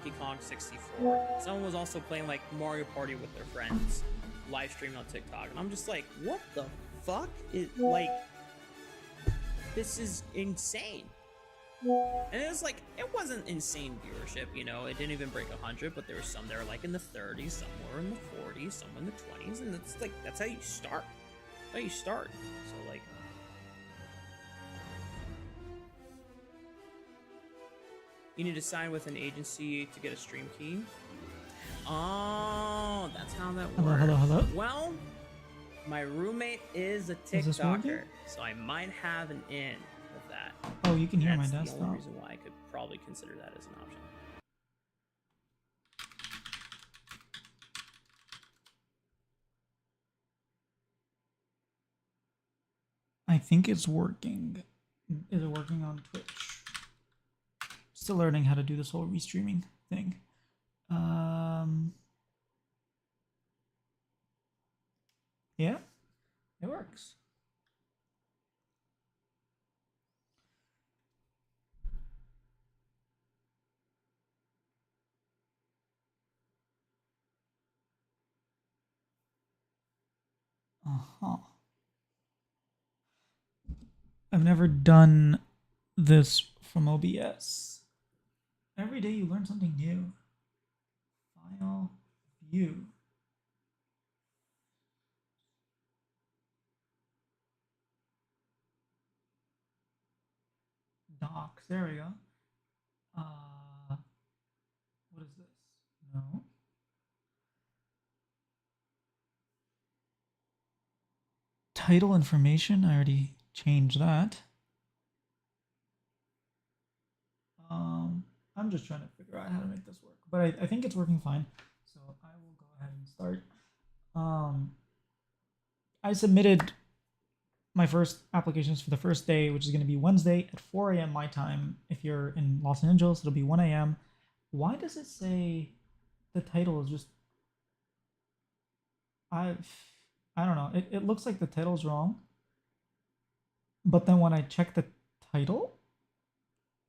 Donkey Kong 64. Someone was also playing like Mario Party with their friends, live streaming on TikTok, and I'm just like, what the fuck is like? This is insane. And it was like, it wasn't insane viewership, you know, it didn't even break 100, but there were some that were like in the 30s, some were in the 40s, some in the 20s, and it's like, that's how you start. That's how you start. So like, you need to sign with an agency to get a stream key. Oh, that's how that works. Hello. Well, my roommate is a TikToker, so I might have an in with that. Oh, you can hear my desktop. That's the only desktop. reason why I could probably consider that as an option. I think it's working. Is it working on Twitch? Still learning how to do this whole restreaming thing. Yeah, it works. I've never done this from OBS. Every day you learn something new. File, view. Docs, there we go. What is this? No. Title information, I already changed that. I'm just trying to figure out how to make this work, but I think it's working fine. So I will go ahead and start. I submitted my first applications for the first day, which is going to be Wednesday at 4 a.m. my time. If you're in Los Angeles, it'll be 1 a.m. Why does it say the title is just... I don't know. It looks like the title's wrong. But then when I check the title,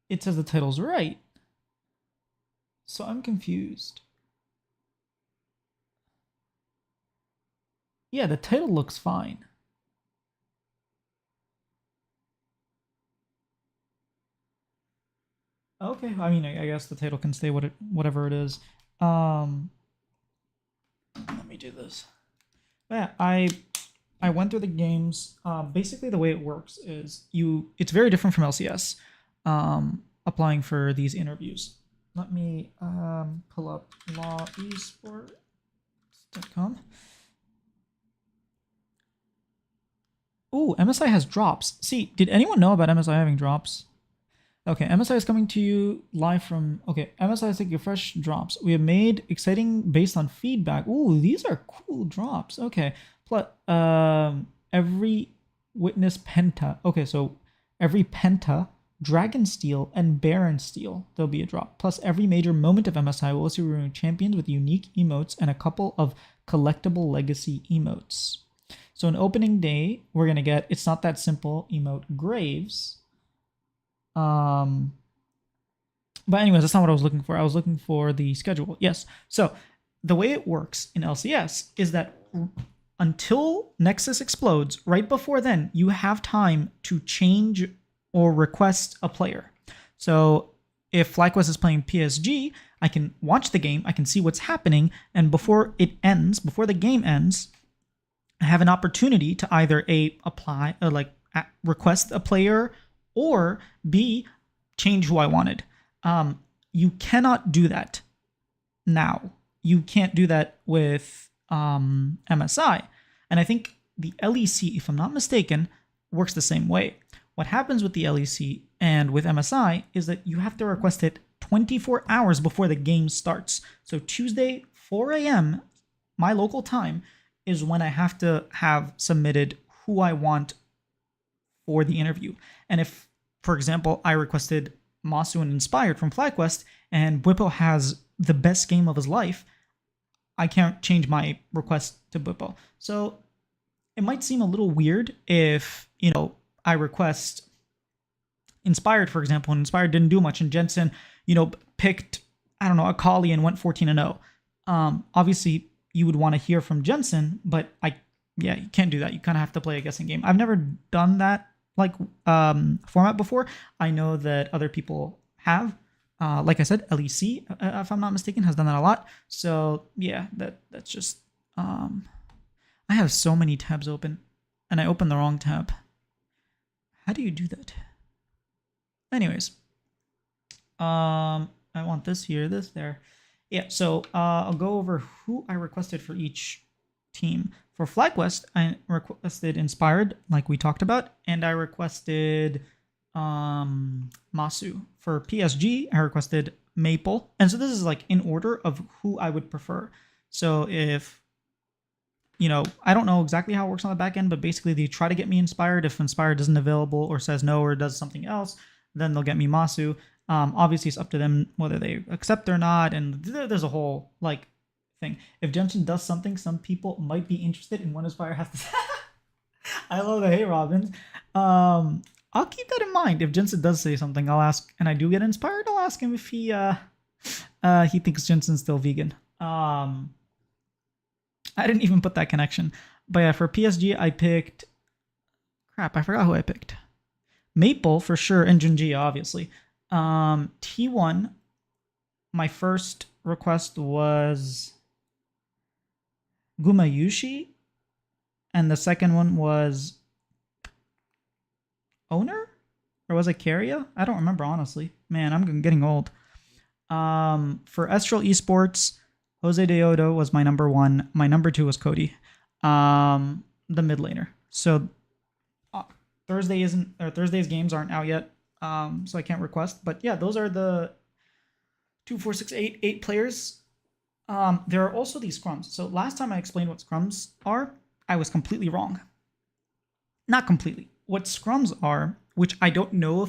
it says the title's right. So I'm confused. Yeah, the title looks fine. Okay, I mean, I guess the title can stay whatever it is. Let me do this. Yeah, I went through the games. Basically, the way it works is it's very different from LCS. Applying for these interviews. Let me pull up lawesports.com. Ooh, MSI has drops. See, did anyone know about MSI having drops? Okay, MSI is coming to you live from... Okay, MSI is taking fresh drops. We have made exciting based on feedback. Ooh, these are cool drops. Okay, plus every witness penta. Okay, so every penta, dragon steel, and baron steel, there'll be a drop. Plus every major moment of MSI will also remove champions with unique emotes and a couple of collectible legacy emotes. So in opening day, we're going to get It's Not That Simple emote Graves. But anyways, that's not what I was looking for. I was looking for the schedule. Yes. So the way it works in LCS is that until Nexus explodes, right before then, you have time to change or request a player. So if FlyQuest is playing PSG, I can watch the game, I can see what's happening, and before it ends, before the game ends, I have an opportunity to either apply or request a player, or B, change who I wanted. You cannot do that now. You can't do that with MSI. And I think the LEC, if I'm not mistaken, works the same way. What happens with the LEC and with MSI is that you have to request it 24 hours before the game starts. So Tuesday, 4 a.m., my local time, is when I have to have submitted who I want for the interview. And if, for example, I requested Masu and Inspired from FlyQuest, and Bwipo has the best game of his life, I can't change my request to Bwipo. So it might seem a little weird if, I request Inspired, for example, and Inspired didn't do much, and Jensen, picked, I don't know, Akali and went 14-0. Obviously, you would want to hear from Jensen, but yeah, you can't do that. You kind of have to play a guessing game. I've never done that like format before. I know that other people have. Like I said, LEC, if I'm not mistaken, has done that a lot. So yeah, that's just. I have so many tabs open, and I opened the wrong tab. How do you do that? Anyways, I want this here, this there. Yeah, so I'll go over who I requested for each team. For FlyQuest, I requested Inspired, like we talked about, and I requested Masu. For PSG, I requested Maple. And so this is like in order of who I would prefer. So if, I don't know exactly how it works on the back end, but basically they try to get me Inspired. If Inspired isn't available or says no or does something else, then they'll get me Masu. Obviously, it's up to them whether they accept or not, and there's a whole like thing. If Jensen does something, some people might be interested in what Inspire has to say. I love the hey Robins. I'll keep that in mind. If Jensen does say something, I'll ask, and I do get inspired, I'll ask him if he thinks Jensen's still vegan. I didn't even put that connection. But yeah, for PSG, I picked. Crap, I forgot who I picked. Maple for sure, and Junji obviously. T1, my first request was Gumayushi, and the second one was Owner? Or was it Carrier? I don't remember, honestly. Man, I'm getting old. For Estral Esports, Jose Deodo was my number one. My number two was Cody, the mid laner. So Thursday's games aren't out yet, so I can't request. But yeah, those are the 2, 4, 6, 8 players. There are also these scrums. So last time I explained what scrums are, I was completely wrong. Not completely. What scrums are, which I don't know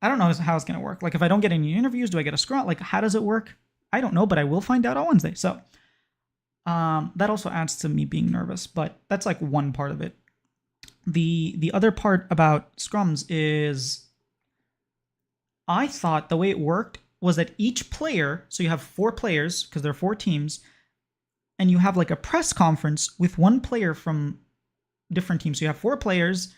I don't know how it's going to work. Like if I don't get any interviews, do I get a scrum? Like how does it work? I don't know, but I will find out on Wednesday. So that also adds to me being nervous, but that's like one part of it. The other part about scrums is I thought the way it worked was that each player, so you have 4 players because there are 4 teams, and you have like a press conference with one player from different teams. So you have 4 players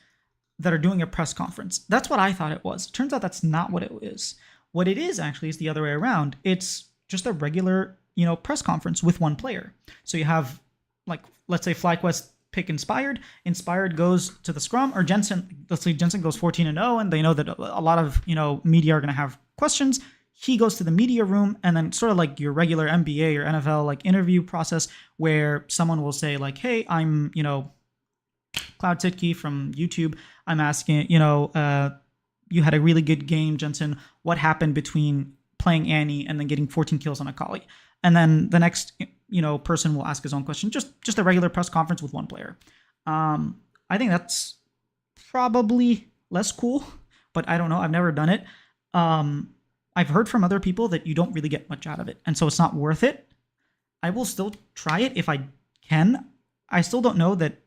that are doing a press conference. That's what I thought it was. Turns out that's not what it is. What it is actually is the other way around. It's just a regular, press conference with one player. So you have, like, let's say FlyQuest pick Inspired. Inspired goes to the scrum, or Jensen. Let's say Jensen goes 14-0, and they know that a lot of media are going to have questions. He goes to the media room, and then sort of like your regular NBA or NFL like interview process, where someone will say like, "Hey, I'm Cloud Sitke from YouTube. I'm asking, you had a really good game, Jensen. What happened between playing Annie and then getting 14 kills on Akali?" And then the next, person will ask his own question. Just a regular press conference with one player. I think that's probably less cool, but I don't know. I've never done it. I've heard from other people that you don't really get much out of it, and so it's not worth it. I will still try it if I can. I still don't know that.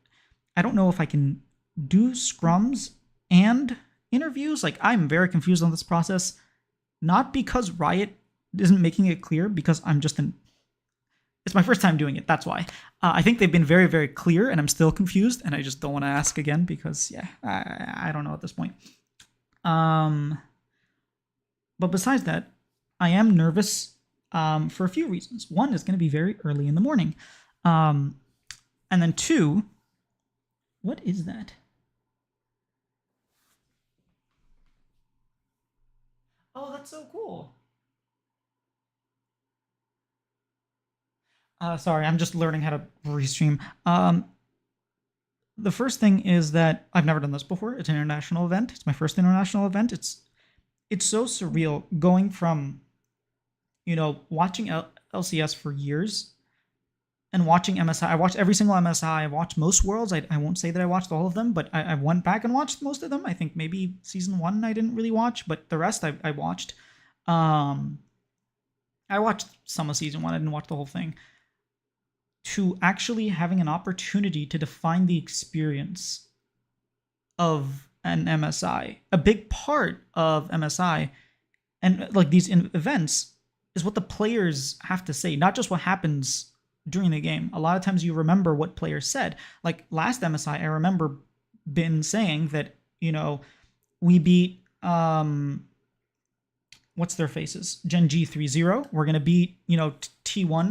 I don't know if I can do scrums and interviews. Like, I'm very confused on this process. Not because Riot isn't making it clear, because I'm just it's my first time doing it. That's why. I think they've been very, very clear, and I'm still confused, and I just don't want to ask again because, yeah, I don't know at this point. But besides that, I am nervous for a few reasons. One is going to be very early in the morning. And then 2, what is that? Oh, that's so cool. Sorry, I'm just learning how to restream. The first thing is that I've never done this before. It's an international event. It's my first international event. It's so surreal going from, watching LCS for years and watching MSI. I watched every single MSI. I watched most Worlds. I won't say that I watched all of them, but I went back and watched most of them. I think maybe Season 1 I didn't really watch, but the rest I watched. I watched some of Season 1. I didn't watch the whole thing. To actually having an opportunity to define the experience of an MSI. A big part of MSI and like these events is what the players have to say, not just what happens during the game. A lot of times you remember what players said. Like last MSI, I remember Bin saying that, we beat what's their faces? Gen G 3-0. We're gonna beat, T1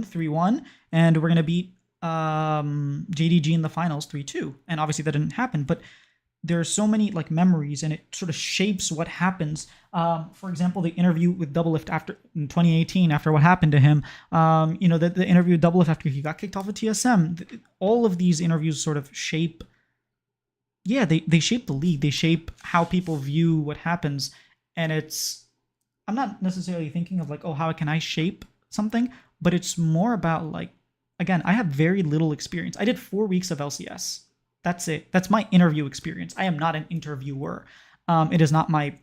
3-1, and we're gonna beat JDG in the finals 3-2. And obviously that didn't happen, but there are so many like memories, and it sort of shapes what happens. For example, the interview with Doublelift after in 2018, after what happened to him. The interview with Doublelift after he got kicked off of TSM. All of these interviews sort of shape. Yeah, they shape the league. They shape how people view what happens, and I'm not necessarily thinking of like, oh, how can I shape something, but it's more about like, again, I have very little experience. I did 4 weeks of LCS. That's it. That's my interview experience. I am not an interviewer. It is not my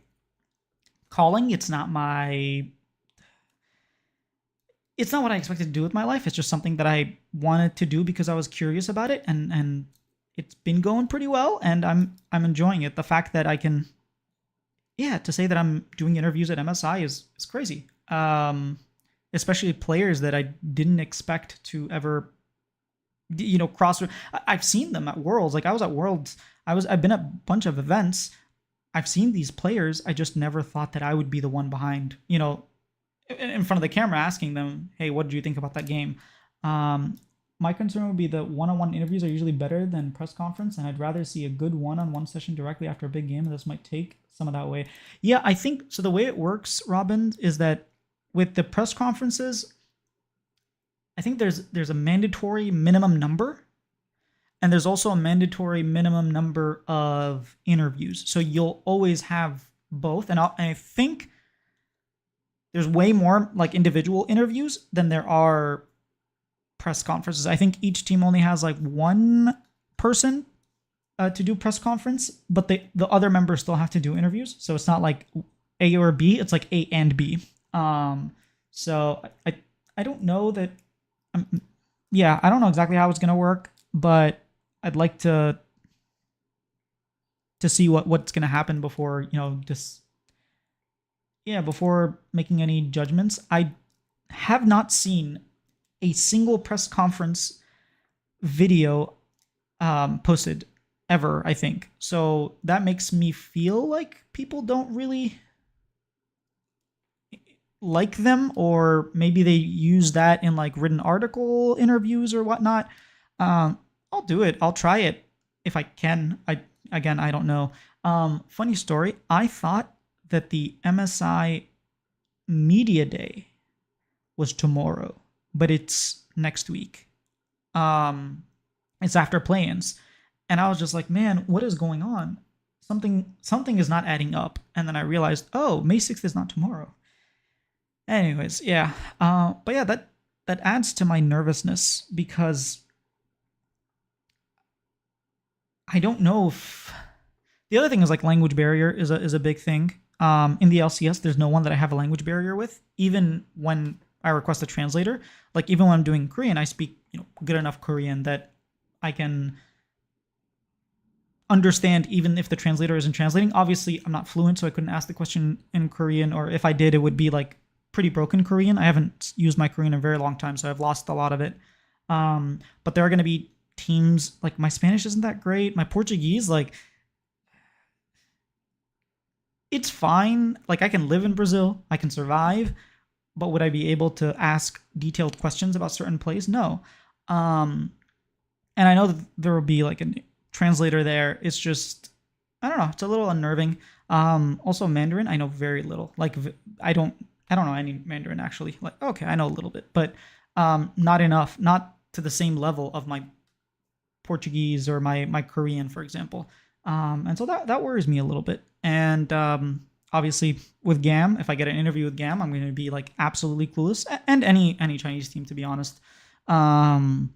calling. It's not what I expected to do with my life. It's just something that I wanted to do because I was curious about it, and it's been going pretty well, and I'm enjoying it. The fact that I can, to say that I'm doing interviews at MSI is crazy. Especially players that I didn't expect to ever cross. I've seen them at Worlds. Like I was at Worlds. I've been at a bunch of events. I've seen these players. I just never thought that I would be the one behind, in front of the camera asking them, hey, what did you think about that game? My concern would be that one-on-one interviews are usually better than press conference, and I'd rather see a good one-on-one session directly after a big game. This might take some of that away. Yeah, I think so. The way it works, Robin, is that with the press conferences, I think there's a mandatory minimum number, and there's also a mandatory minimum number of interviews. So you'll always have both, and I think there's way more like individual interviews than there are press conferences. I think each team only has like one person to do press conference, but the other members still have to do interviews. So it's not like A or B, it's like A and B. So I don't know that. I don't know exactly how it's gonna work, but I'd like to see what's gonna happen before before making any judgments. I have not seen a single press conference video posted ever, I think. So that makes me feel like people don't really like them, or maybe they use that in like written article interviews or whatnot. I'll do it. I'll try it if I can. I don't know. Funny story. I thought that the MSI Media Day was tomorrow, but it's next week. It's after play-ins, and I was just like, man, what is going on? Something is not adding up. And then I realized, oh, May 6th is not tomorrow. Anyways, yeah. But yeah, that adds to my nervousness, because I don't know if the other thing is like language barrier is a big thing. In the LCS, there's no one that I have a language barrier with. Even when I request a translator, like even when I'm doing Korean, I speak good enough Korean that I can understand even if the translator isn't translating. Obviously, I'm not fluent, so I couldn't ask the question in Korean, or if I did, it would be like pretty broken Korean. I haven't used my Korean in a very long time, so I've lost a lot of it. But there are going to be teams, like my Spanish isn't that great. My Portuguese, like, it's fine. Like, I can live in Brazil, I can survive, but would I be able to ask detailed questions about certain plays? No. And I know that there will be like a translator there. It's just, I don't know, it's a little unnerving. Also Mandarin, I know very little. Like, I don't know any Mandarin actually. Like, okay, I know a little bit, but not enough, not to the same level of my Portuguese or my Korean, for example. And so that worries me a little bit. And obviously with GAM, if I get an interview with GAM, I'm going to be like absolutely clueless, and any Chinese team, to be honest. I'll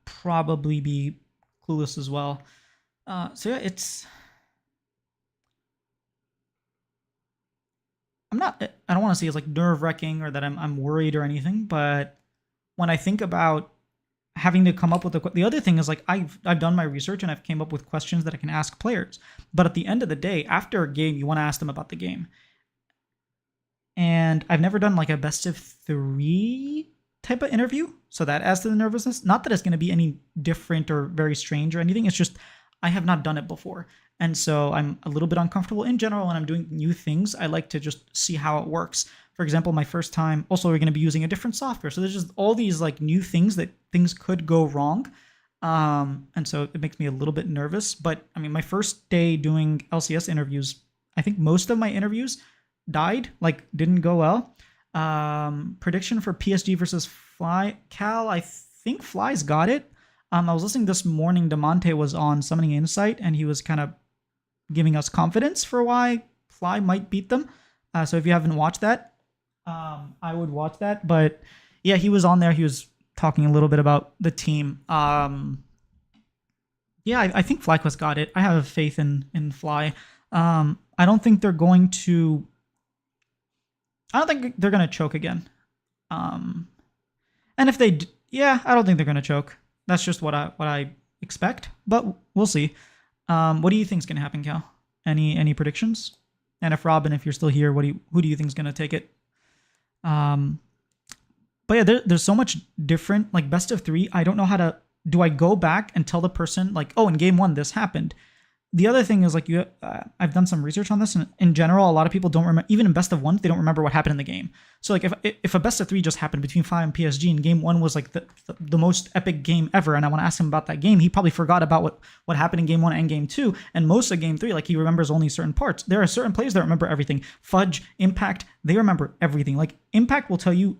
probably be clueless as well. So yeah, I don't want to say it's like nerve-wracking or that I'm worried or anything, but when I think about having to come up with the other thing is like I've done my research and I've came up with questions that I can ask players. But at the end of the day, after a game, you want to ask them about the game. and I've never done like a best of 3 type of interview, so that adds to the nervousness. Not that it's going to be any different or very strange or anything. It's just I have not done it before, and so I'm a little bit uncomfortable in general when I'm doing new things. I like to just see how it works. For example, my first time, also we're going to be using a different software, so there's just all these like new things that things could go wrong. And so it makes me a little bit nervous. But I mean, my first day doing LCS interviews, I think most of my interviews died, like didn't go well. Prediction for PSG versus Fly. Cal, I think Fly's got it. I was listening this morning, Demonte was on Summoning Insight, and he was kind of giving us confidence for why Fly might beat them. So if you haven't watched that, I would watch that. But yeah, he was on there. He was talking a little bit about the team. Yeah, I think FlyQuest got it. I have faith in Fly. I don't think they're going to. I don't think they're going to choke again. And if they, yeah, I don't think they're going to choke. That's just what I expect. But we'll see. What do you think is going to happen, Cal? Any predictions? And if Robin, if you're still here, who do you think is going to take it? But yeah, there's so much different, like best of 3. I don't know how to, do I go back and tell the person like, oh, in game 1, this happened. The other thing is like, I've done some research on this, and in general, a lot of people don't remember, even in best of 1, they don't remember what happened in the game. So like if a best of 3 just happened between Fly and PSG and game 1 was like the most epic game ever, and I want to ask him about that game, he probably forgot about what happened in game 1 and game 2, and most of game 3, like he remembers only certain parts. There are certain players that remember everything. Fudge, Impact, they remember everything. Like Impact will tell you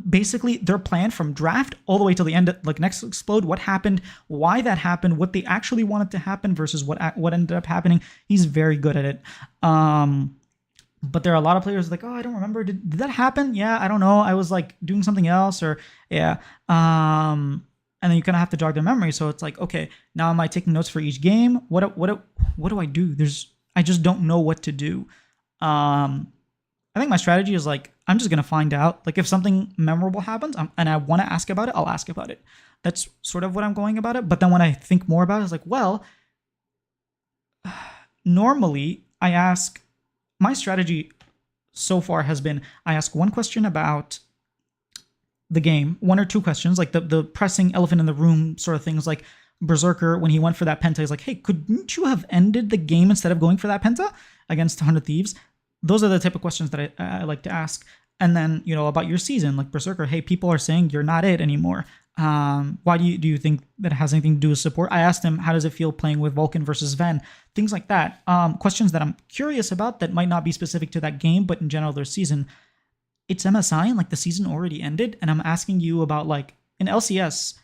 basically their plan from draft all the way till the end, like next explode, what happened, why that happened, what they actually wanted to happen versus what ended up happening. He's very good at it. But there are a lot of players like, oh, I don't remember. Did that happen? Yeah, I don't know. I was like doing something else, or yeah. And then you kind of have to jog their memory. So it's like, okay, now am I taking notes for each game? What do I do? I just don't know what to do. I think my strategy is like, I'm just going to find out. Like if something memorable happens and I want to ask about it, I'll ask about it. That's sort of what I'm going about it. But then when I think more about it, it's like, well, normally my strategy so far has been, I ask one question about the game, 1 or 2 questions, like the pressing elephant in the room sort of things, like Berserker, when he went for that penta, he's like, hey, couldn't you have ended the game instead of going for that penta against 100 Thieves? Those are the type of questions that I like to ask. And then, about your season, like Berserker, hey, people are saying you're not it anymore. Why do you think that has anything to do with support? I asked him, how does it feel playing with Vulcan versus Ven? Things like that. Questions that I'm curious about that might not be specific to that game, but in general, their season. It's MSI, and like the season already ended. And I'm asking you about like in LCS,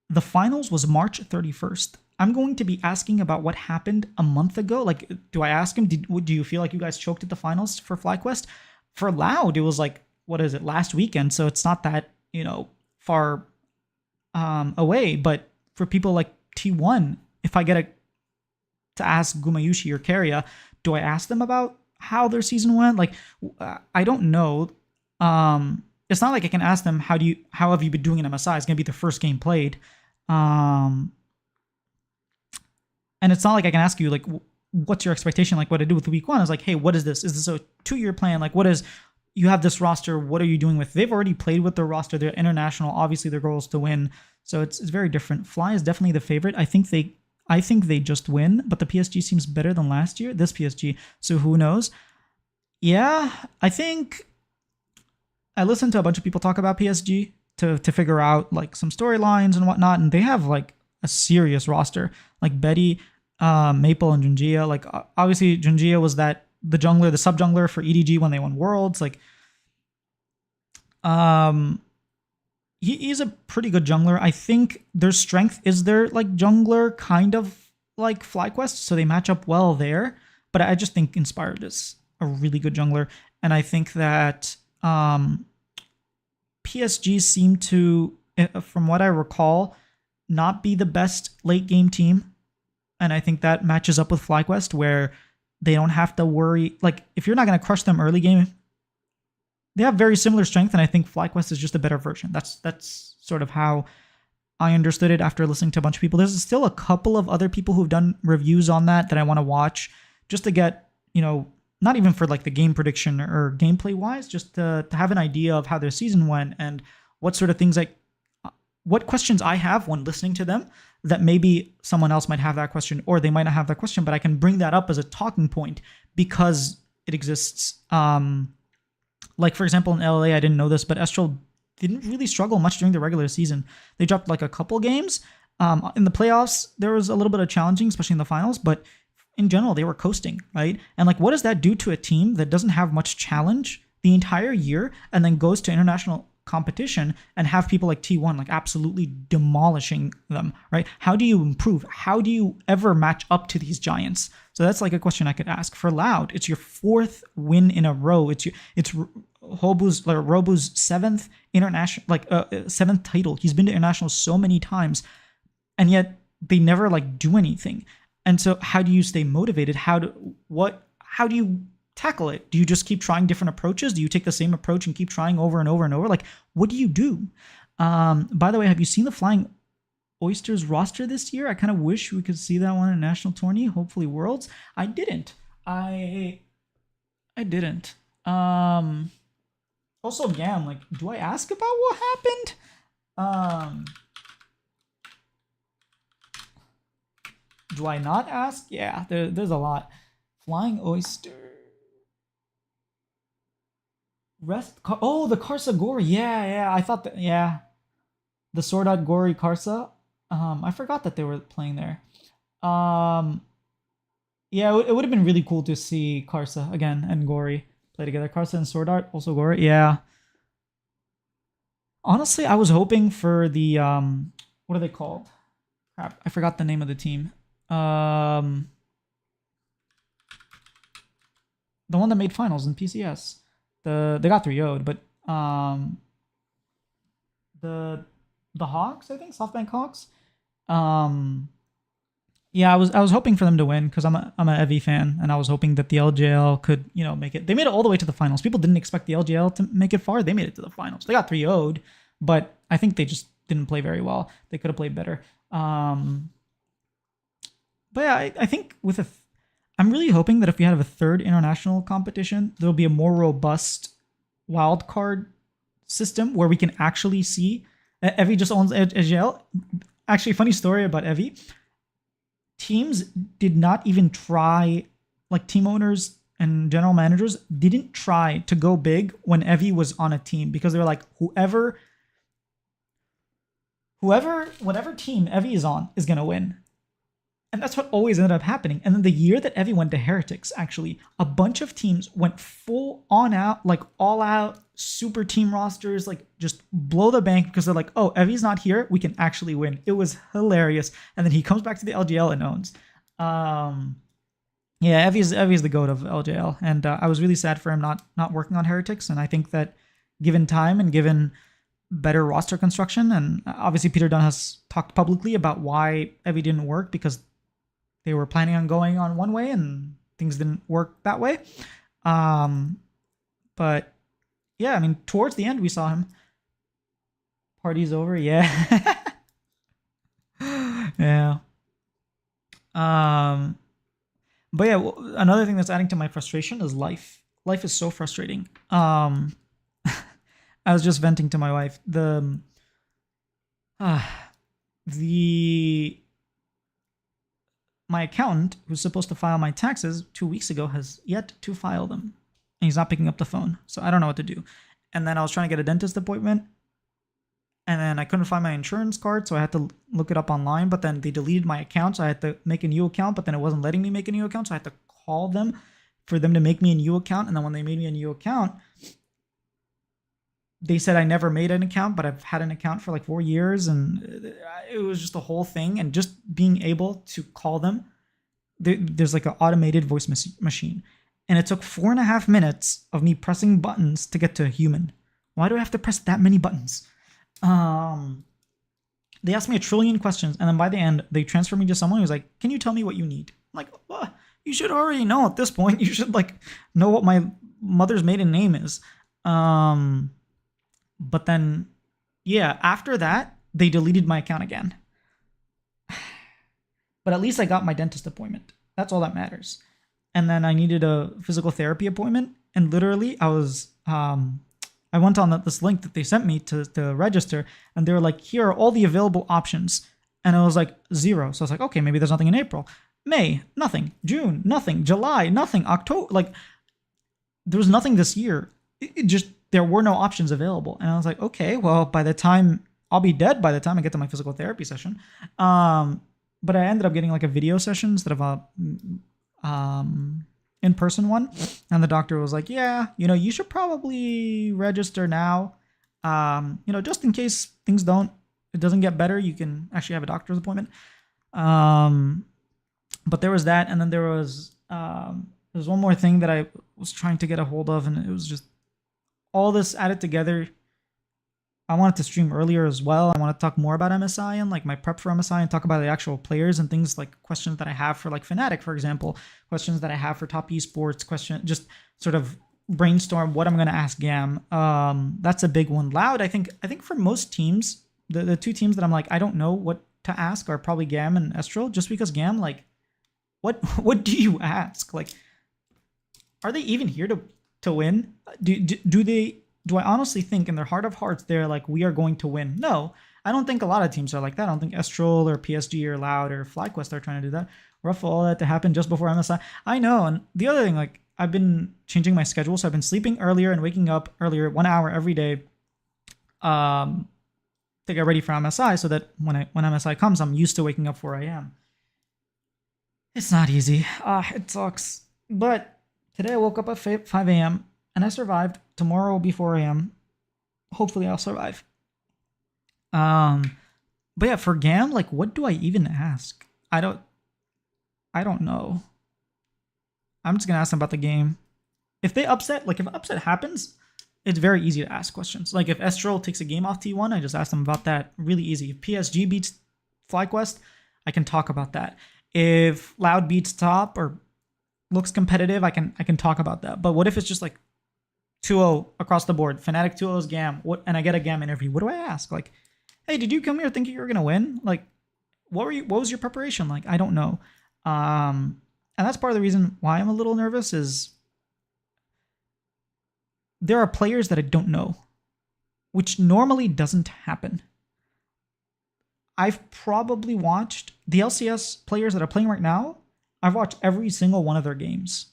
the finals was March 31st. I'm going to be asking about what happened a month ago. Like, do I ask him, do you feel like you guys choked at the finals for FlyQuest? For Loud, it was like, what is it, last weekend? So it's not that, far away. But for people like T1, if I get to ask Gumayushi or Keria, do I ask them about how their season went? Like, I don't know. It's not like I can ask them, how have you been doing in MSI? It's going to be the first game played. And it's not like I can ask you, like, what's your expectation? Like, what I do with week 1 is like, hey, what is this? Is this a 2-year plan? Like, you have this roster. What are you doing with? They've already played with their roster. They're international. Obviously, their goal is to win. So it's very different. Fly is definitely the favorite. I think they just win, but the PSG seems better than last year. This PSG. So who knows? Yeah, I think I listened to a bunch of people talk about PSG to figure out like some storylines and whatnot, and they have like a serious roster, like Betty, Maple, and Junjia. Like obviously Junjia was the jungler, the sub jungler for EDG when they won Worlds. Like, he's a pretty good jungler. I think their strength is their like jungler, kind of like FlyQuest, so they match up well there. But I just think Inspired is a really good jungler, and I think that PSG seem to, from what I recall, not be the best late game team. And I think that matches up with FlyQuest, where they don't have to worry. Like, if you're not going to crush them early game, they have very similar strength, and I think FlyQuest is just a better version. That's sort of how I understood it after listening to a bunch of people. There's still a couple of other people who've done reviews on that I want to watch, just to get, not even for like the game prediction or gameplay wise, just to have an idea of how their season went and what sort of things like what questions I have when listening to them that maybe someone else might have that question or they might not have that question, but I can bring that up as a talking point because it exists. Like for example, in LA, I didn't know this, but Estral didn't really struggle much during the regular season. They dropped like a couple games. In the playoffs, there was a little bit of challenging, especially in the finals, but in general, they were coasting, right? And like, what does that do to a team that doesn't have much challenge the entire year and then goes to international competition and have people like T1 like absolutely demolishing them, right? How do you improve? How do you ever match up to these giants? So that's like a question I could ask. For Loud, it's your 4th win in a row. It's Robu's 7th international, like 7th title. He's been to international so many times, and yet they never like do anything. And so how do you stay motivated? How do you tackle it? Do you just keep trying different approaches? Do you take the same approach and keep trying over and over and over? Like, what do you do? By the way, have you seen the Flying Oysters roster this year? I kind of wish we could see that one in national tourney, hopefully Worlds. I didn't. I didn't. Also, Gam, like, do I ask about what happened? Do I not ask? Yeah, there's a lot. Flying Oyster. The Karsa Gori. Yeah. I thought that. Yeah, the Sword Art Gori Karsa. I forgot that they were playing there. Yeah, it would have been really cool to see Karsa again and Gori play together. Karsa and Sword Art, also Gori. Yeah. Honestly, I was hoping for the what are they called? Crap, I forgot the name of the team. The one that made finals in PCS. They got 3-0'd, but the Hawks, I think, SoftBank Hawks. Yeah, I was hoping for them to win because I'm a Evi fan, and I was hoping that the LJL could, make it. They made it all the way to the finals. People didn't expect the LJL to make it far. They made it to the finals. They got 3-0'd, but I think they just didn't play very well. They could have played better. But yeah, I think I'm really hoping that if we have a 3rd international competition, there'll be a more robust wildcard system where we can actually see Evi just owns LJL. Actually, funny story about Evi. Teams did not even try, like team owners and general managers didn't try to go big when Evi was on a team because they were like, whatever team Evi is on is going to win. And that's what always ended up happening. And then the year that Evi went to Heretics, actually, a bunch of teams went full on out, like all out super team rosters, like just blow the bank because they're like, oh, Evi's not here. We can actually win. It was hilarious. And then he comes back to the LGL and owns. Yeah, Evi's the GOAT of LJL. And I was really sad for him not working on Heretics. And I think that given time and given better roster construction, and obviously Peter Dunn has talked publicly about why Evi didn't work because they were planning on going on one way and things didn't work that way. But yeah, I mean, towards the end we saw him. Party's over, yeah. Yeah. But yeah, another thing that's adding to my frustration is life. Life is so frustrating. I was just venting to my wife. My accountant, who's supposed to file my taxes 2 weeks ago, has yet to file them. And he's not picking up the phone. So I don't know what to do. And then I was trying to get a dentist appointment. And then I couldn't find my insurance card, so I had to look it up online. But then they deleted my account, so I had to make a new account. But then it wasn't letting me make a new account, so I had to call them for them to make me a new account. And then when they made me a new account, they said I never made an account, but I've had an account for like 4 years, and it was just a whole thing. And just being able to call them, there's like an automated voice machine, and it took 4.5 minutes of me pressing buttons to get to a human. Why do I have to press that many buttons? They asked me 1 trillion questions, and then by the end, they transferred me to someone who's like, "Can you tell me what you need?" I'm like, well, you should already know at this point. You should like know what my mother's maiden name is. But then, yeah, after that, they deleted my account again. But at least I got my dentist appointment. That's all that matters. and then I needed a physical therapy appointment. And literally, I went on this link that they sent me to register, and they were like, here are all the available options. And it was like 0. So I was like, okay, maybe there's nothing in April. May, nothing. June, nothing. July, nothing. October, like, there was nothing this year. It just, there were no options available. And I was like, okay, well, by the time, I'll be dead by the time I get to my physical therapy session. But I ended up getting like a video session instead of a in-person one. And the doctor was like, yeah, you should probably register now. Just in case it doesn't get better, you can actually have a doctor's appointment. But there was that, and then there was one more thing that I was trying to get a hold of, and it was just all this added together. I wanted to stream earlier as well. I want to talk more about MSI and like my prep for MSI, and talk about the actual players and things like questions that I have for like Fnatic, for example, questions that I have for top esports, just sort of brainstorm what I'm going to ask Gam. That's a big one. Loud, I think for most teams, the two teams that I'm like, I don't know what to ask are probably Gam and Estral, just because Gam, like, what do you ask? Like, are they even here to win? Do I honestly think in their heart of hearts they're like, we are going to win? No, I don't think a lot of teams are like that. I don't think Estral or PSG or Loud or FlyQuest are trying to do that. Rough for all that to happen just before MSI. I know. And the other thing, like, I've been changing my schedule, so I've been sleeping earlier and waking up earlier, 1 hour every day, to get ready for MSI, so that when MSI comes, I'm used to waking up 4 a.m. It's not easy. It sucks. But today I woke up at 5 a.m. and I survived. Tomorrow will be 4 a.m. Hopefully I'll survive. But yeah, for Gam, like, what do I even ask? I don't know. I'm just gonna ask them about the game. If upset happens, it's very easy to ask questions. Like, if Estral takes a game off T1, I just ask them about that. Really easy. If PSG beats FlyQuest, I can talk about that. If Loud beats Top or looks competitive, I can talk about that. But what if it's just like 2-0 across the board? Fnatic 2-0 is Gam. And I get a Gam interview. What do I ask? Like, hey, did you come here thinking you were gonna win? Like, what was your preparation like? I don't know. And that's part of the reason why I'm a little nervous is there are players that I don't know, which normally doesn't happen. I've probably watched the LCS players that are playing right now. I've watched every single one of their games.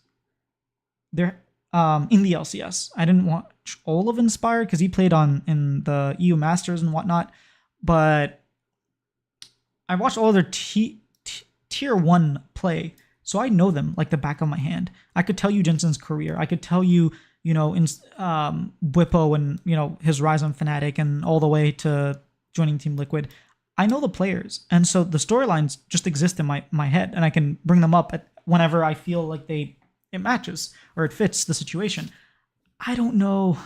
They're in the LCS. I didn't watch all of Inspired because he played in the EU Masters and whatnot, but I watched all of their tier 1 play, so I know them like the back of my hand. I could tell you Jensen's career. I could tell you, Bwipo and, his rise on Fnatic and all the way to joining Team Liquid. I know the players, and so the storylines just exist in my head, and I can bring them up whenever I feel like it matches or it fits the situation. I don't know.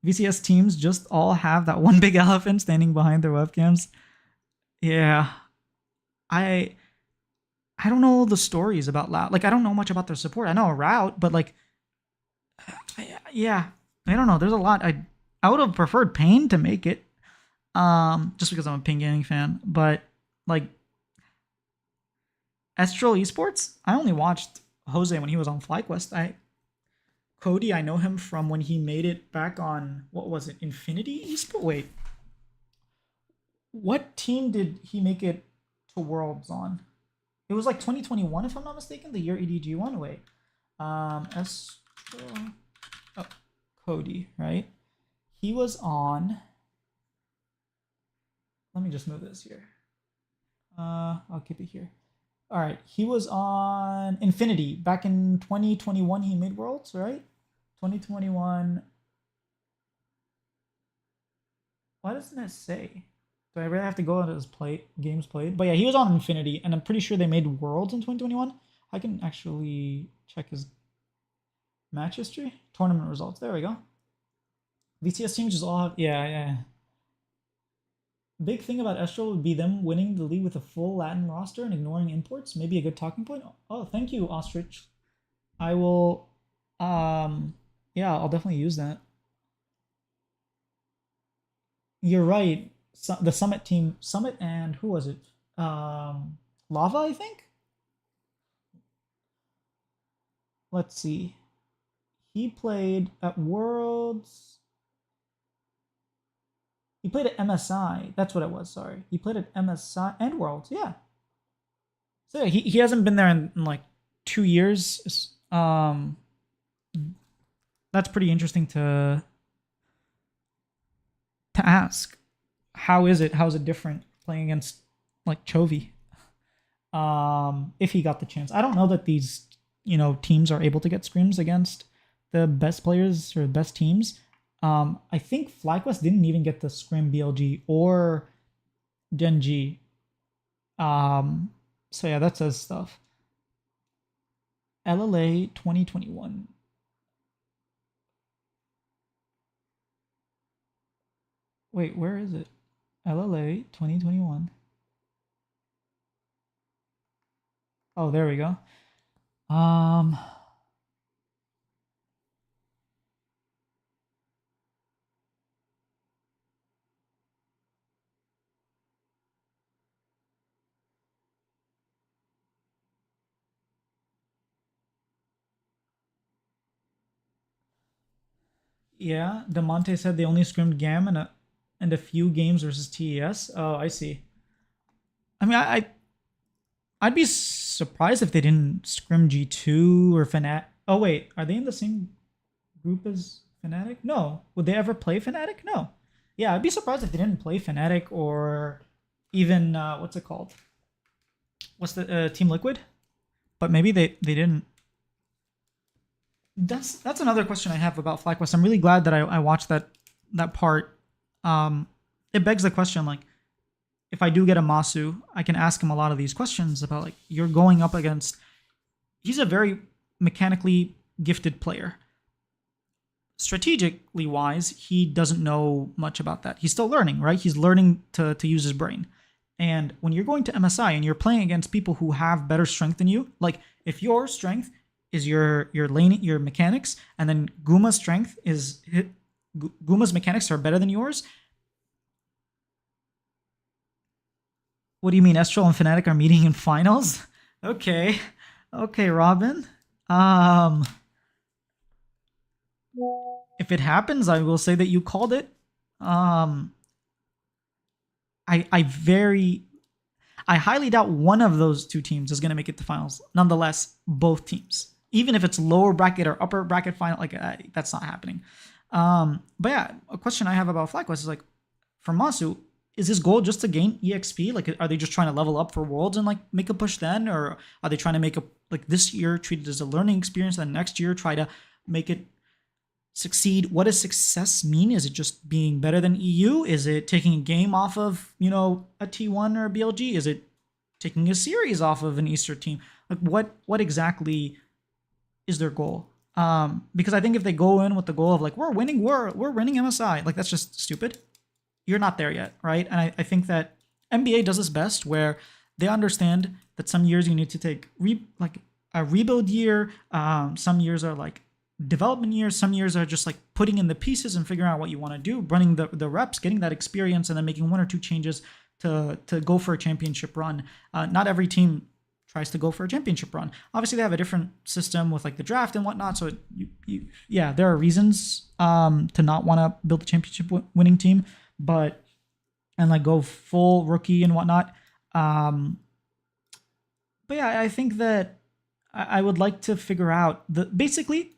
VCS teams just all have that one big elephant standing behind their webcams. Yeah, I don't know the stories about Loud. Like, I don't know much about their support. I know a route, but like, yeah, I don't know. There's a lot. I would have preferred Pain to make it. Just because I'm a Ping Gaming fan, but like Estral Esports, I only watched Jose when he was on FlyQuest. Cody, I know him from when he made it back on, what was it, Infinity Esports? Wait, what team did he make it to Worlds on? It was like 2021, if I'm not mistaken, the year EDG won. Wait, Estral, Cody, right? He was on. Let me just move this here. I'll keep it here. All right. He was on Infinity back in 2021. He made Worlds, right? 2021. Why doesn't it say? Do I really have to go into his games played? But yeah, he was on Infinity, and I'm pretty sure they made Worlds in 2021. I can actually check his match history. Tournament results. There we go. VCS teams just all have... Yeah. Big thing about Estral would be them winning the league with a full Latin roster and ignoring imports. Maybe a good talking point. Oh, thank you, Ostrich. I will, yeah, I'll definitely use that. You're right. The Summit team, Summit and who was it? Lava, I think? let's see. He played at Worlds. He played at MSI. That's what it was. Sorry, he played at MSI and Worlds. Yeah. So yeah, he hasn't been there in like 2 years. That's pretty interesting to ask. How is it? How is it different playing against like Chovy? If he got the chance, I don't know that these teams are able to get scrims against the best players or best teams. I think FlyQuest didn't even get the scrim BLG or Genji. So yeah, that says stuff. LLA 2021. Wait, where is it? LLA 2021. Oh, there we go. Yeah, Demonte said they only scrimmed GAM and a few games versus TES. Oh, I see. I mean, I'd be surprised if they didn't scrim G2 or Fnatic. Oh wait, are they in the same group as Fnatic? No. Would they ever play Fnatic? No. Yeah, I'd be surprised if they didn't play Fnatic or even what's it called? What's the Team Liquid? But maybe they didn't. That's another question I have about FlyQuest. I'm really glad that I watched that part. It begs the question, like, if I do get a Masu, I can ask him a lot of these questions about, like, you're going up against. He's a very mechanically gifted player. Strategically wise, he doesn't know much about that. He's still learning, right? He's learning to use his brain. And when you're going to MSI and you're playing against people who have better strength than you, like if your strength is your lane, your mechanics, and then Guma's strength is Guma's mechanics are better than yours. What do you mean, Estral and Fnatic are meeting in finals? Okay, Robin. If it happens, I will say that you called it. I highly doubt one of those two teams is going to make it to finals. Nonetheless, both teams, even if it's lower bracket or upper bracket final, like that's not happening. But yeah, a question I have about FlyQuest is like, for Masu, is his goal just to gain EXP? Like, are they just trying to level up for Worlds and like make a push then, or are they trying to make a like this year treat it as a learning experience, and next year try to make it succeed? What does success mean? Is it just being better than EU? Is it taking a game off of a T1 or a BLG? Is it taking a series off of an Easter team? Like what exactly is their goal? Because I think if they go in with the goal of like we're winning MSI, like that's just stupid. You're not there yet, right? And I think that NBA does this best, where they understand that some years you need to take like a rebuild year. Some years are like development years. Some years are just like putting in the pieces and figuring out what you want to do, running the reps, getting that experience, and then making one or two changes to go for a championship run. Not every team tries to go for a championship run. Obviously, they have a different system with like the draft and whatnot. So there are reasons to not want to build a championship winning team, and like go full rookie and whatnot. But yeah, I think that I would like to figure out basically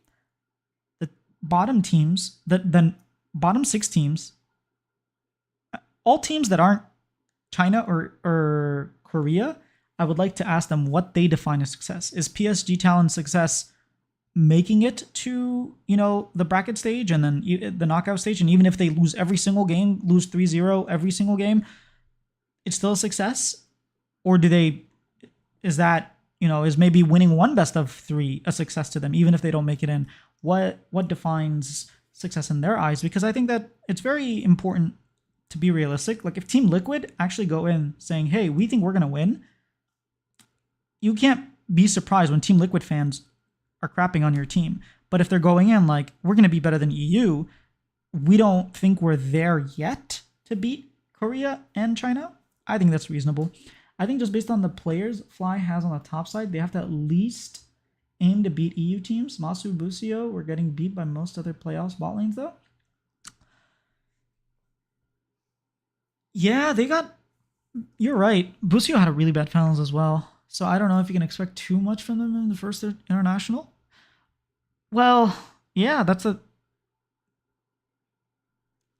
the bottom teams, the bottom 6 teams, all teams that aren't China or Korea. I would like to ask them what they define as success. Is PSG Talent success making it to the bracket stage and then the knockout stage, and even if they lose every single game, lose 3-0 every single game, it's still a success? Or is maybe winning one best of 3 a success to them, even if they don't make it in? What defines success in their eyes? Because I think that it's very important to be realistic. Like if Team Liquid actually go in saying, hey, we think we're going to win, you can't be surprised when Team Liquid fans are crapping on your team. But if they're going in like, we're going to be better than EU, we don't think we're there yet to beat Korea and China, I think that's reasonable. I think just based on the players Fly has on the top side, they have to at least aim to beat EU teams. Masu, Busio were getting beat by most other playoffs bot lanes though. Yeah, they got. You're right. Busio had a really bad finals as well. So I don't know if you can expect too much from them in the first international. Well, yeah, that's a.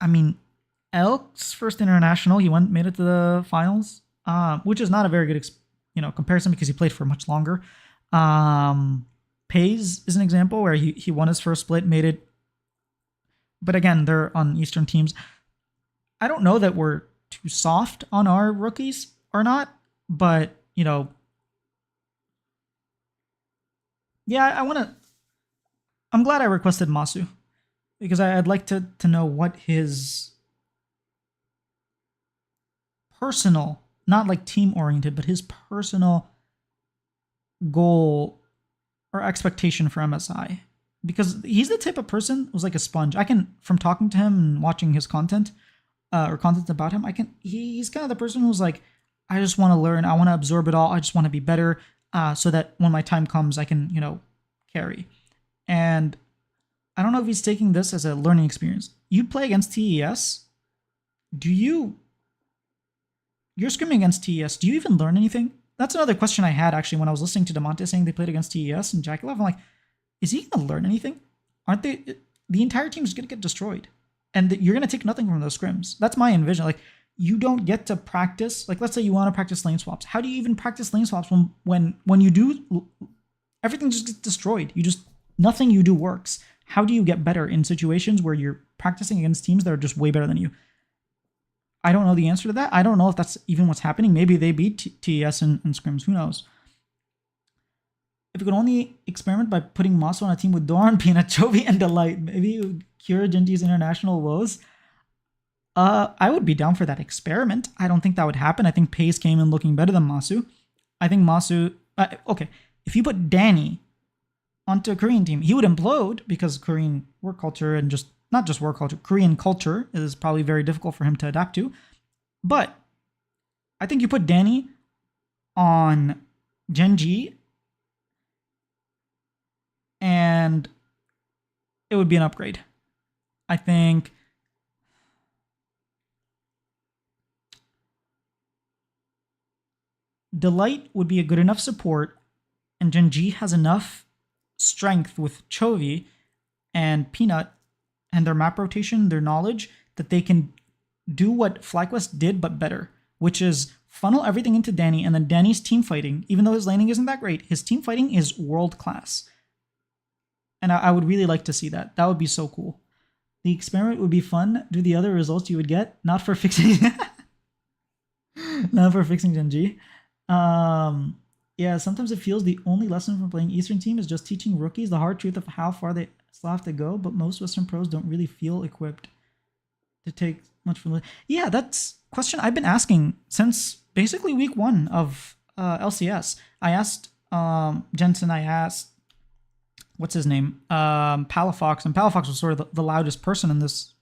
I mean, Elk's first international, he made it to the finals, which is not a very good comparison because he played for much longer. Pays is an example where he won his first split, made it. But again, they're on Eastern teams. I don't know that we're too soft on our rookies or not, but yeah, I'm glad I requested Masu because I'd like to know what his personal, not like team oriented, but his personal goal or expectation for MSI, because he's the type of person who's like a sponge. I can, from talking to him and watching his content or content about him, he's kind of the person who's like, I just want to learn, I want to absorb it all, I just want to be better, so that when my time comes I can carry. And I don't know if he's taking this as a learning experience. You play against TES, you're scrimming against TES, do you even learn anything? That's another question I had actually when I was listening to Demonte saying they played against TES and Jackie Love. I'm like, is he going to learn anything? Aren't they? The entire team is going to get destroyed. And you're going to take nothing from those scrims. That's my envision. Like, you don't get to practice. Like, let's say you want to practice lane swaps. How do you even practice lane swaps when you do, everything just gets destroyed? Nothing you do works. How do you get better in situations where you're practicing against teams that are just way better than you? I don't know the answer to that. I don't know if that's even what's happening. Maybe they beat TES in scrims. Who knows? If you could only experiment by putting Masu on a team with Doran, Peanut, Chovy, and Delight, maybe it would cure Genji's international woes. I would be down for that experiment. I don't think that would happen. I think Pace came in looking better than Masu. I think Masu... okay, if you put Danny onto a Korean team, he would implode because Korean work culture and just... not just work culture, Korean culture is probably very difficult for him to adapt to. But I think you put Danny on Genji and it would be an upgrade. I think Delight would be a good enough support, and Genji has enough strength with Chovy and Peanut and their map rotation, their knowledge, that they can do what FlyQuest did but better, which is funnel everything into Danny, and then Danny's team fighting, even though his laning isn't that great, his team fighting is world class. And I would really like to see that. That would be so cool. The experiment would be fun. Do the other results you would get, not for fixing not for fixing Genji. Yeah, sometimes it feels the only lesson from playing Eastern team is just teaching rookies the hard truth of how far they still have to go, but most Western pros don't really feel equipped to take much from it. Yeah, that's a question I've been asking since basically week 1 of LCS. I asked Jensen, I asked what's his name, Palafox, and Palafox was sort of the loudest person in this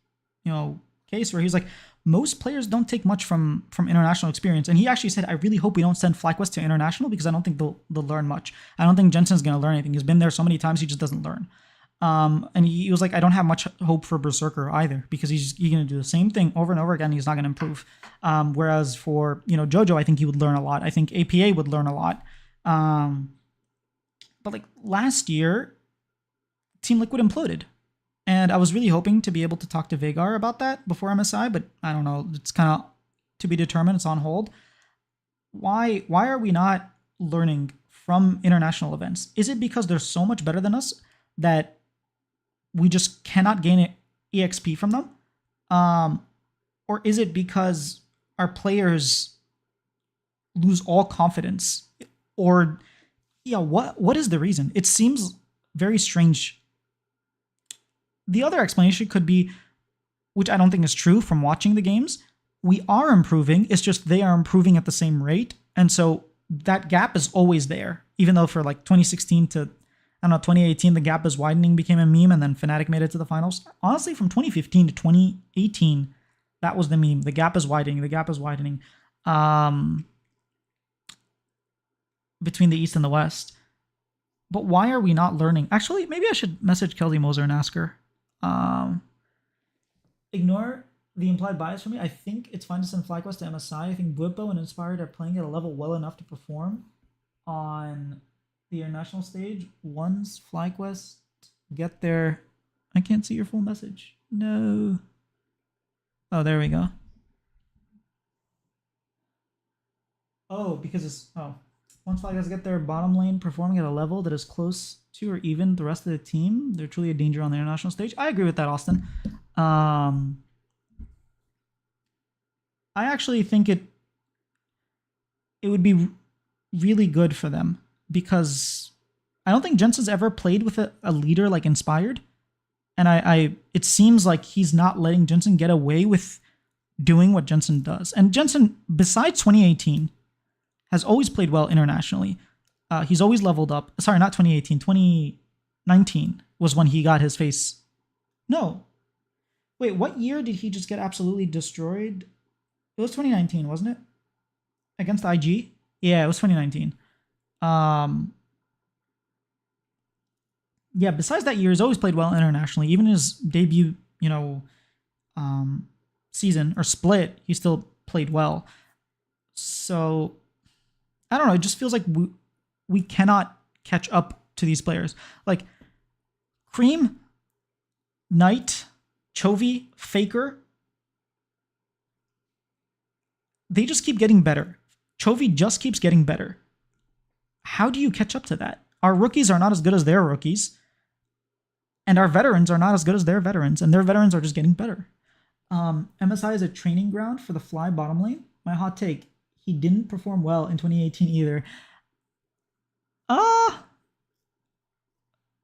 case, where he's like, most players don't take much from international experience. And he actually said, I really hope we don't send FlyQuest to international because I don't think they'll learn much. I don't think Jensen's going to learn anything. He's been there so many times, he just doesn't learn. And he was like, I don't have much hope for Berserker either because he's going to do the same thing over and over again. He's not going to improve. Whereas for, Jojo, I think he would learn a lot. I think APA would learn a lot. But like last year, Team Liquid imploded. And I was really hoping to be able to talk to Vagar about that before MSI, but I don't know. It's kind of to be determined. It's on hold. Why are we not learning from international events? Is it because they're so much better than us that we just cannot gain EXP from them? Or is it because our players lose all confidence? Or, what is the reason? It seems very strange. The other explanation could be, which I don't think is true from watching the games, we are improving, it's just they are improving at the same rate. And so that gap is always there, even though for like 2016 to, 2018, the gap is widening became a meme, and then Fnatic made it to the finals. Honestly, from 2015 to 2018, that was the meme. The gap is widening, between the East and the West. But why are we not learning? Actually, maybe I should message Kelly Moser and ask her. Ignore the implied bias for me. I think it's fine to send FlyQuest to MSI. I think Bwipo and Inspired are playing at a level well enough to perform on the international stage. Once FlyQuest get there, I can't see your full message. No. Oh, there we go. Oh, because it's once FlyQuest get their bottom lane performing at a level that is close to or even the rest of the team, they're truly a danger on the international stage. I agree with that, Austin. I actually think it would be really good for them because I don't think Jensen's ever played with a leader like Inspired, and it seems like he's not letting Jensen get away with doing what Jensen does. And Jensen, besides 2018, has always played well internationally. He's always leveled up. Sorry, not 2018. 2019 was when he got his face. No. Wait, what year did he just get absolutely destroyed? It was 2019, wasn't it? Against IG? Yeah, it was 2019. Yeah, besides that year, he's always played well internationally. Even his debut, season or split, he still played well. So, I don't know. It just feels like we cannot catch up to these players. Like, Cream, Knight, Chovy, Faker, they just keep getting better. Chovy just keeps getting better. How do you catch up to that? Our rookies are not as good as their rookies, and our veterans are not as good as their veterans, and their veterans are just getting better. MSI is a training ground for the Fly bottom lane. My hot take, he didn't perform well in 2018 either.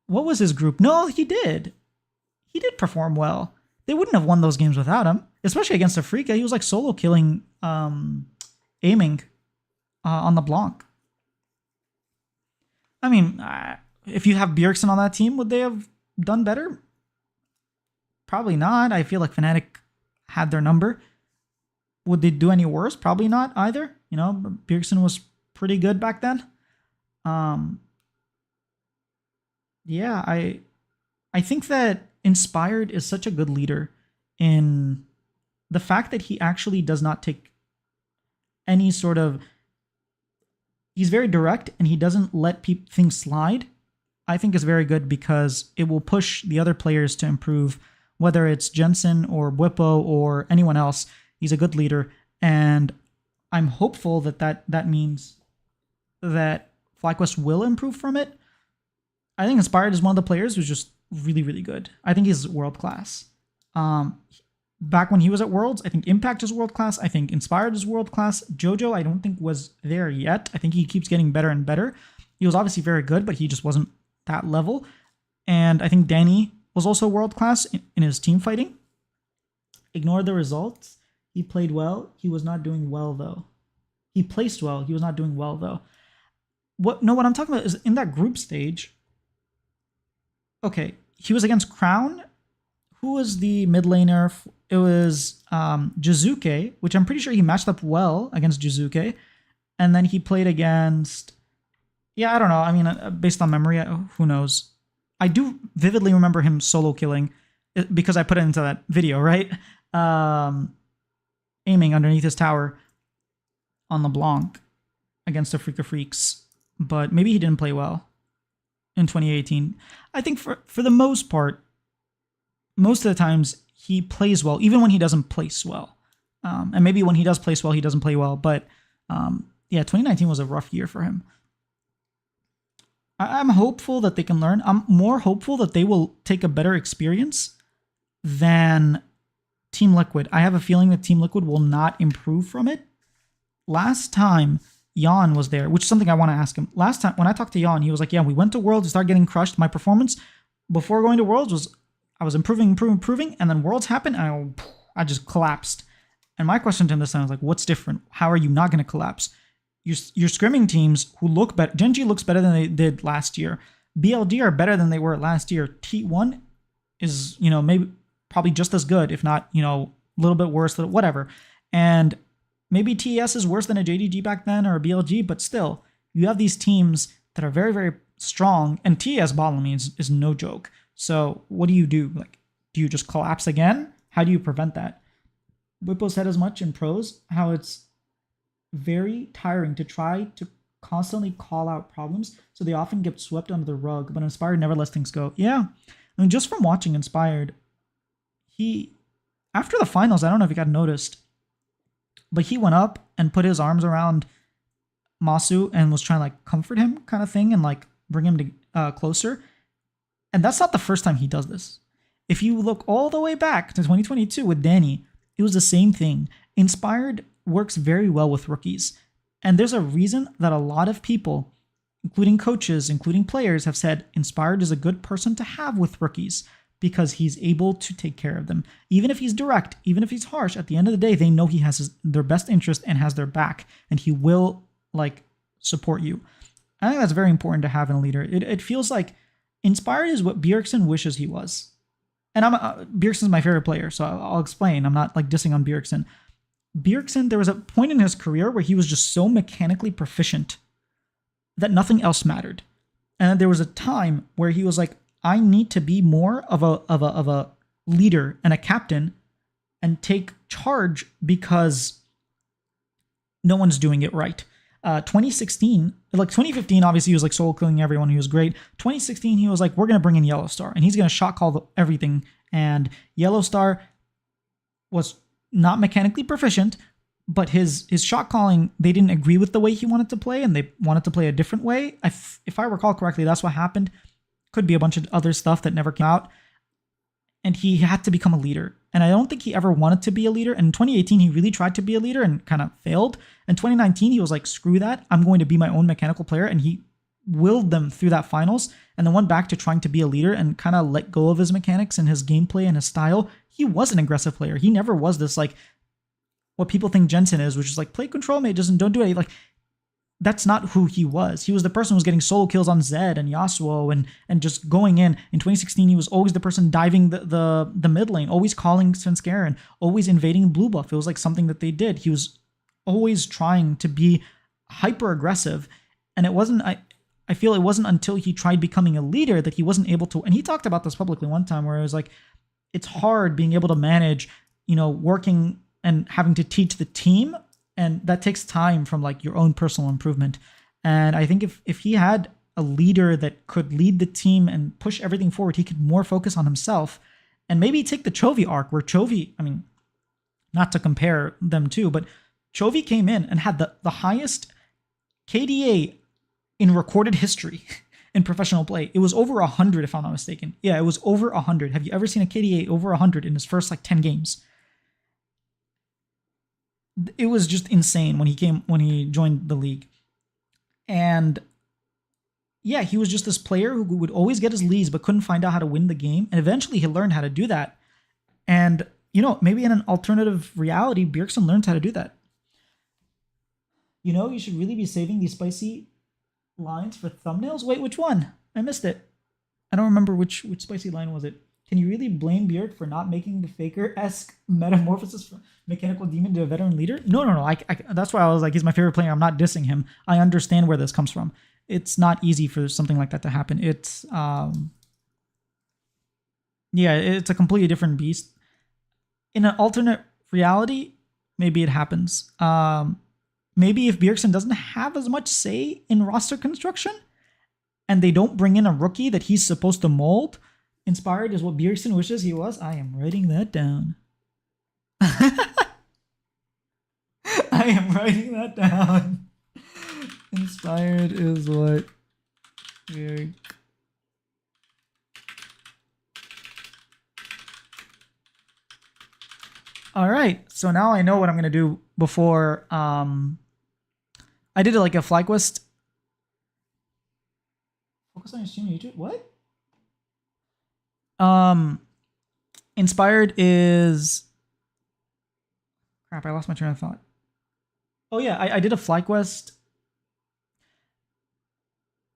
What was his group? No, he did. He did perform well. They wouldn't have won those games without him, especially against Afrika. He was like solo killing, aiming on the Blanc. I mean, if you have Bjergsen on that team, would they have done better? Probably not. I feel like Fnatic had their number. Would they do any worse? Probably not either. Bjergsen was pretty good back then. Yeah, I think that Inspired is such a good leader in the fact that he actually does not take any sort of... He's very direct and he doesn't let things slide. I think is very good because it will push the other players to improve, whether it's Jensen or Bwipo or anyone else. He's a good leader, and I'm hopeful that means that FlyQuest will improve from it. I think Inspired is one of the players who's just really, really good. I think he's world class. Back when he was at Worlds, I think Impact is world class. I think Inspired is world class. Jojo, I don't think was there yet. I think he keeps getting better and better. He was obviously very good, but he just wasn't that level. And I think Danny was also world class in his team fighting. Ignore the results. He played well. He was not doing well though. He placed well. He was not doing well though. What I'm talking about is in that group stage. Okay, he was against Crown. Who was the mid laner? It was Jizuke, which I'm pretty sure he matched up well against Jizuke. And then he played against... Yeah, I don't know. I mean, based on memory, who knows? I do vividly remember him solo killing because I put it into that video, right? Aiming underneath his tower on the Blanc against the Freaka Freaks. But maybe he didn't play well in 2018. I think for the most part, most of the times he plays well, even when he doesn't place well. And maybe when he does place well, he doesn't play well. But yeah, 2019 was a rough year for him. I'm hopeful that they can learn. I'm more hopeful that they will take a better experience than Team Liquid. I have a feeling that Team Liquid will not improve from it. Last time Jan was there, which is something I want to ask him. Last time when I talked to Jan, he was like, yeah, we went to Worlds, we started getting crushed. My performance before going to Worlds was I was improving, and then Worlds happened, and I just collapsed. And my question to him this time was like, what's different? How are you not going to collapse? Your scrimming teams who look better, Gen.G looks better than they did last year. BLD are better than they were last year. T1 is, maybe probably just as good, if not, a little bit worse, whatever. And maybe TES is worse than a JDG back then or a BLG, but still, you have these teams that are very, very strong, and TS bottom lane is no joke. So what do you do? Like, do you just collapse again? How do you prevent that? Whippo said as much in pros, how it's very tiring to try to constantly call out problems, so they often get swept under the rug, but Inspired never lets things go. Yeah, I mean, just from watching Inspired, he, after the finals, I don't know if you got noticed, but he went up and put his arms around Masu and was trying to like comfort him kind of thing and like bring him to closer. And that's not the first time he does this. If you look all the way back to 2022 with Danny, it was the same thing. Inspired works very well with rookies. And there's a reason that a lot of people, including coaches, including players, have said Inspired is a good person to have with rookies because he's able to take care of them. Even if he's direct, even if he's harsh, at the end of the day, they know he has their best interest and has their back, and he will like support you. I think that's very important to have in a leader. It feels like Inspired is what Bjergsen wishes he was. And Bjergsen's my favorite player, so I'll explain. I'm not like dissing on Bjergsen. Bjergsen, there was a point in his career where he was just so mechanically proficient that nothing else mattered. And there was a time where he was like, I need to be more of a leader and a captain and take charge because no one's doing it right. 2016, like 2015, obviously he was like solo killing everyone. He was great. 2016, he was like, we're going to bring in Yellowstar and he's going to shot call everything. And Yellowstar was not mechanically proficient, but his shot calling, they didn't agree with the way he wanted to play and they wanted to play a different way. If I recall correctly, that's what happened. Could be a bunch of other stuff that never came out. And he had to become a leader. And I don't think he ever wanted to be a leader. And in 2018, he really tried to be a leader and kind of failed. In 2019, he was like, screw that. I'm going to be my own mechanical player. And he willed them through that finals and then went back to trying to be a leader and kind of let go of his mechanics and his gameplay and his style. He was an aggressive player. He never was this like what people think Jensen is, which is like play control mages and don't do it. Like, that's not who he was. He was the person who was getting solo kills on Zed and Yasuo and just going in. In 2016, he was always the person diving the mid lane, always calling Svenskeren, always invading blue buff. It was like something that they did. He was always trying to be hyper aggressive. And it wasn't, I feel it wasn't until he tried becoming a leader that he wasn't able to. And he talked about this publicly one time where it was like, it's hard being able to manage, working and having to teach the team. And that takes time from like your own personal improvement. And I think if he had a leader that could lead the team and push everything forward, he could more focus on himself and maybe take the Chovy arc where Chovy, I mean, not to compare them two, but Chovy came in and had the highest KDA in recorded history in professional play. It was over 100 if I'm not mistaken. Yeah, it was over 100. Have you ever seen a KDA over 100 in his first like 10 games? It was just insane when he joined the league. And yeah, he was just this player who would always get his leads but couldn't find out how to win the game. And eventually he learned how to do that. And, maybe in an alternative reality, Bjergsen learned how to do that. You should really be saving these spicy lines for thumbnails. Wait, which one? I missed it. I don't remember which spicy line was it. Can you really blame Bjerg for not making the Faker-esque metamorphosis from mechanical demon to a veteran leader? No. That's why I was like, he's my favorite player. I'm not dissing him. I understand where this comes from. It's not easy for something like that to happen. It's, it's a completely different beast. In an alternate reality, maybe it happens. Maybe if Bjergsen doesn't have as much say in roster construction and they don't bring in a rookie that he's supposed to mold, Inspired is what Bjergsen wishes he was. I am writing that down. I am writing that down. Inspired is what Bjerg. All right, so now I know what I'm gonna do before. I did like a FlyQuest. Focus on your stream on YouTube. What? Inspired is crap. I lost my train of thought. Oh yeah, I did a FlyQuest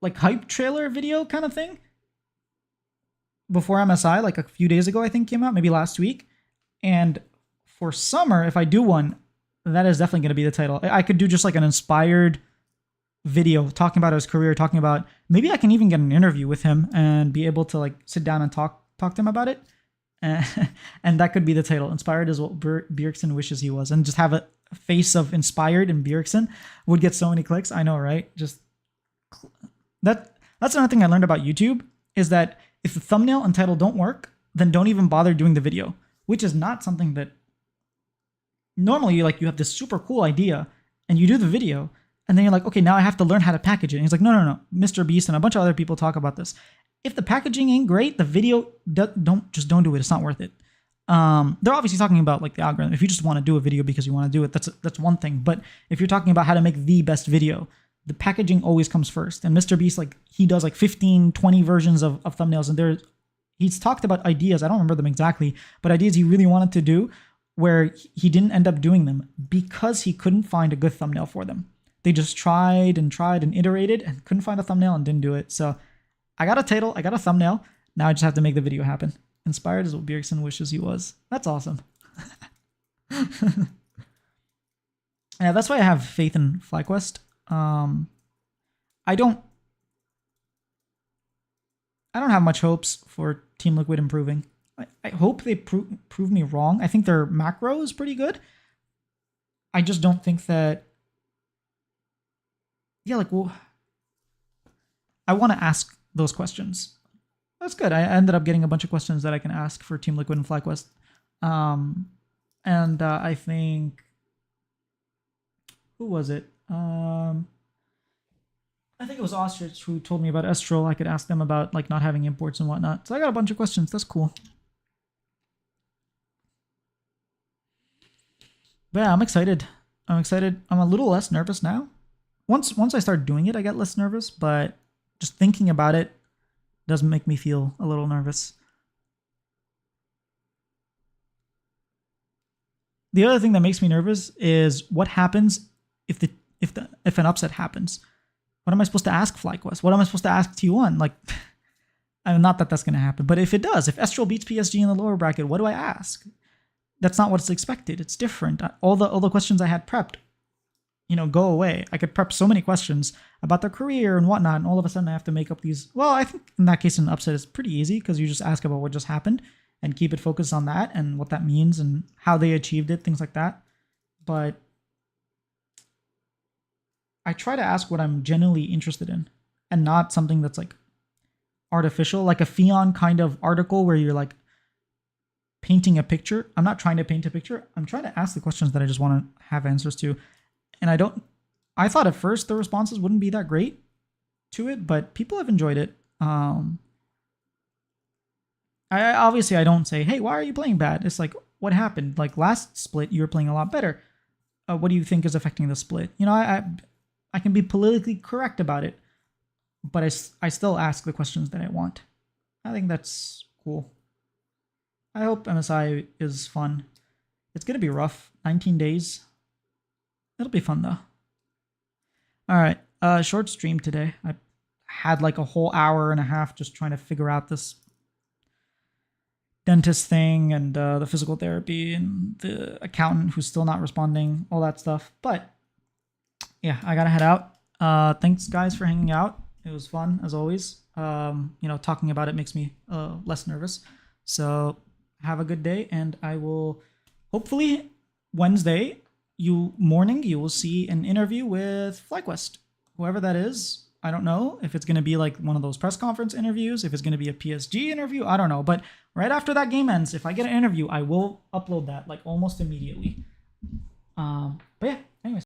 like hype trailer video kind of thing before MSI, like a few days ago, I think came out, maybe last week. And for summer, if I do one, that is definitely going to be the title. I could do just like an inspired video talking about his career, talking about maybe I can even get an interview with him and be able to like sit down and talk to him about it. And that could be the title. Inspired is what Bjergsen wishes he was. And just have a face of inspired and Bjergsen would get so many clicks. I know, right? Just that's another thing I learned about YouTube is that if the thumbnail and title don't work, then don't even bother doing the video, which is not something that normally you have this super cool idea and you do the video and then you're like, okay, now I have to learn how to package it. And he's like, no. Mr. Beast and a bunch of other people talk about this. If the packaging ain't great, the video don't do it. It's not worth it. They're obviously talking about like the algorithm. If you just want to do a video because you want to do it, that's one thing. But if you're talking about how to make the best video, the packaging always comes first. And Mr. Beast, like he does like 15, 20 versions of thumbnails, and he's talked about ideas. I don't remember them exactly, but ideas he really wanted to do where he didn't end up doing them because he couldn't find a good thumbnail for them. They just tried and iterated and couldn't find a thumbnail and didn't do it. So I got a title, I got a thumbnail. Now I just have to make the video happen. Inspired is what Bjergsen wishes he was. That's awesome. Yeah, that's why I have faith in FlyQuest. I don't have much hopes for Team Liquid improving. I hope they prove me wrong. I think their macro is pretty good. I just don't think that... Yeah, like, well, I want to ask those questions. That's good. I ended up getting a bunch of questions that I can ask for Team Liquid and FlyQuest. I think... Who was it? I think it was Ostrich who told me about Estral. I could ask them about like not having imports and whatnot. So I got a bunch of questions. That's cool. But yeah, I'm excited. I'm a little less nervous now. Once I start doing it, I get less nervous, but just thinking about it does make me feel a little nervous. The other thing that makes me nervous is what happens if an upset happens. What am I supposed to ask FlyQuest? What am I supposed to ask T1? Like, I mean, not that that's going to happen, but if it does, if Estral beats PSG in the lower bracket, what do I ask? That's not what's expected. It's different. All the questions I had prepped, go away. I could prep so many questions about their career and whatnot, and all of a sudden I have to make up these. Well, I think in that case, an upset is pretty easy because you just ask about what just happened and keep it focused on that and what that means and how they achieved it, things like that. But I try to ask what I'm genuinely interested in and not something that's like artificial, like a Fion kind of article where you're like painting a picture. I'm not trying to paint a picture. I'm trying to ask the questions that I just want to have answers to. And I thought at first the responses wouldn't be that great to it, but people have enjoyed it. I don't say, hey, why are you playing bad? It's like, what happened? Like last split, you were playing a lot better. What do you think is affecting the split? I can be politically correct about it, but I still ask the questions that I want. I think that's cool. I hope MSI is fun. It's going to be rough. 19 days. It'll be fun though. All right. Short stream today. I had like a whole hour and a half just trying to figure out this dentist thing and the physical therapy and the accountant who's still not responding, all that stuff. But yeah, I gotta head out. Thanks guys for hanging out. It was fun as always. Talking about it makes me less nervous. So have a good day, and I will hopefully Wednesday you will see an interview with FlyQuest, whoever that is. I don't know if it's going to be like one of those press conference interviews, if it's going to be a PSG interview, I don't know. But right after that game ends, if I get an interview, I will upload that like almost immediately. But yeah,